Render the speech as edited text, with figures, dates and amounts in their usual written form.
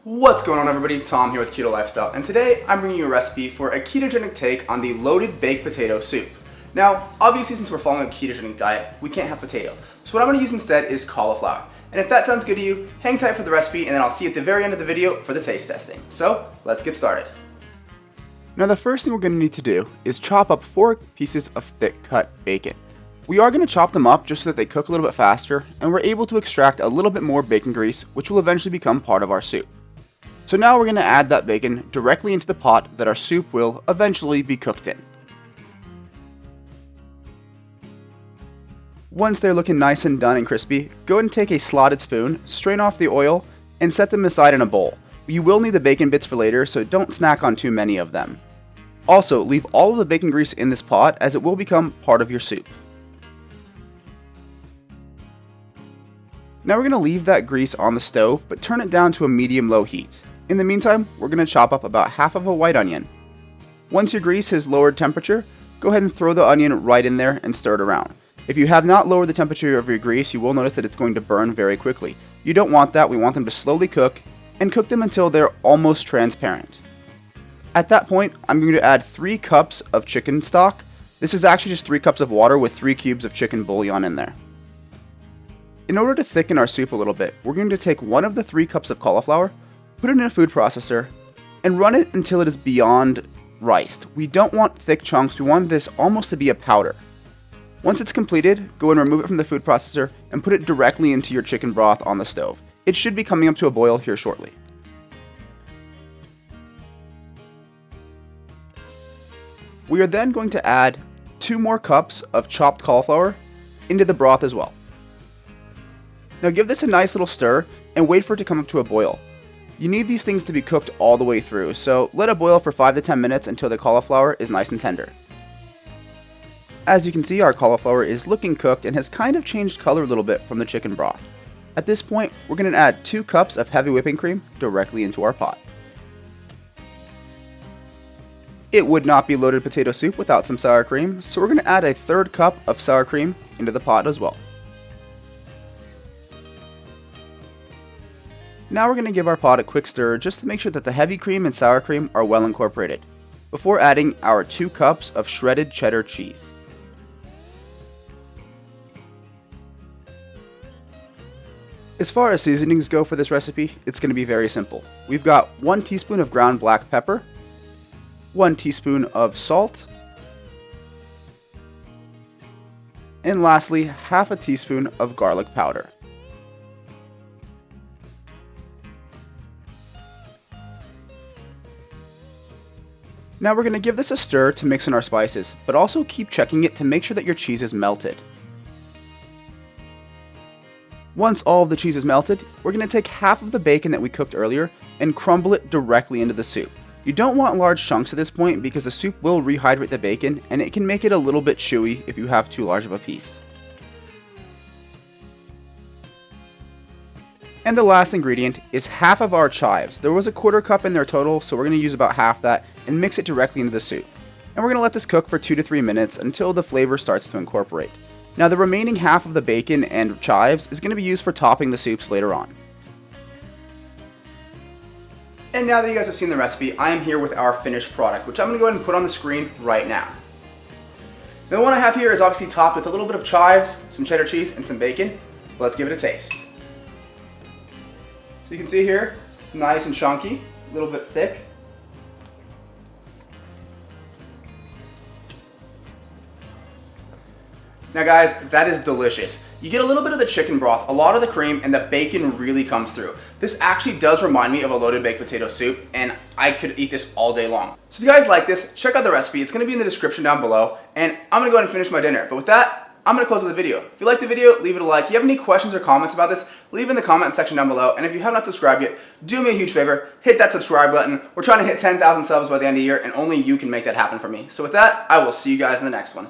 What's going on, everybody? Tom here with Keto Lifestyle, and today I'm bringing you a recipe for a ketogenic take on the loaded baked potato soup. Now, obviously, since we're following a ketogenic diet, we can't have potato. So what I'm going to use instead is cauliflower. And if that sounds good to you, hang tight for the recipe, and then I'll see you at the very end of the video for the taste testing. So let's get started. Now, the first thing we're going to need to do is chop up 4 pieces of thick cut bacon. We are going to chop them up just so that they cook a little bit faster, and we're able to extract a little bit more bacon grease, which will eventually become part of our soup. So now we're going to add that bacon directly into the pot that our soup will eventually be cooked in. Once they're looking nice and done and crispy, go ahead and take a slotted spoon, strain off the oil, and set them aside in a bowl. You will need the bacon bits for later, so don't snack on too many of them. Also, leave all of the bacon grease in this pot as it will become part of your soup. Now we're going to leave that grease on the stove, but turn it down to a medium-low heat. In the meantime, we're going to chop up about half of a white onion. Once your grease has lowered temperature, go ahead and throw the onion right in there and stir it around. If you have not lowered the temperature of your grease, you will notice that it's going to burn very quickly. You don't want that. We want them to slowly cook, and cook them until they're almost transparent. At that point, I'm going to add 3 cups of chicken stock. This is actually just 3 cups of water with 3 cubes of chicken bouillon in there. In order to thicken our soup a little bit, we're going to take one of the 3 cups of cauliflower, put it in a food processor, and run it until it is beyond riced. We don't want thick chunks, we want this almost to be a powder. Once it's completed, go and remove it from the food processor and put it directly into your chicken broth on the stove. It should be coming up to a boil here shortly. We are then going to add 2 more cups of chopped cauliflower into the broth as well. Now give this a nice little stir and wait for it to come up to a boil. You need these things to be cooked all the way through, so let it boil for 5 to 10 minutes until the cauliflower is nice and tender. As you can see, our cauliflower is looking cooked and has kind of changed color a little bit from the chicken broth. At this point, we're going to add 2 cups of heavy whipping cream directly into our pot. It would not be loaded potato soup without some sour cream, so we're going to add a 1/3 cup of sour cream into the pot as well. Now we're going to give our pot a quick stir just to make sure that the heavy cream and sour cream are well incorporated, before adding our 2 cups of shredded cheddar cheese. As far as seasonings go for this recipe, it's going to be very simple. We've got 1 teaspoon of ground black pepper, 1 teaspoon of salt, and lastly, half a teaspoon of garlic powder. Now we're going to give this a stir to mix in our spices, but also keep checking it to make sure that your cheese is melted. Once all of the cheese is melted, we're going to take half of the bacon that we cooked earlier and crumble it directly into the soup. You don't want large chunks at this point because the soup will rehydrate the bacon and it can make it a little bit chewy if you have too large of a piece. And the last ingredient is half of our chives. There was a 1/4 cup in there total, so we're going to use about half that and mix it directly into the soup. And we're going to let this cook for 2 to 3 minutes until the flavor starts to incorporate. Now the remaining half of the bacon and chives is going to be used for topping the soups later on. And now that you guys have seen the recipe, I am here with our finished product, which I'm going to go ahead and put on the screen right now. Now the one I have here is obviously topped with a little bit of chives, some cheddar cheese, and some bacon. Let's give it a taste. So you can see here, nice and chunky, a little bit thick. Now guys, that is delicious. You get a little bit of the chicken broth, a lot of the cream, and the bacon really comes through. This actually does remind me of a loaded baked potato soup, and I could eat this all day long. So if you guys like this, check out the recipe. It's going to be in the description down below, and I'm going to go ahead and finish my dinner. But with that, I'm going to close with the video. If you like the video, leave it a like. If you have any questions or comments about this, leave it in the comment section down below. And if you have not subscribed yet, do me a huge favor, hit that subscribe button. We're trying to hit 10,000 subs by the end of the year, and only you can make that happen for me. So with that, I will see you guys in the next one.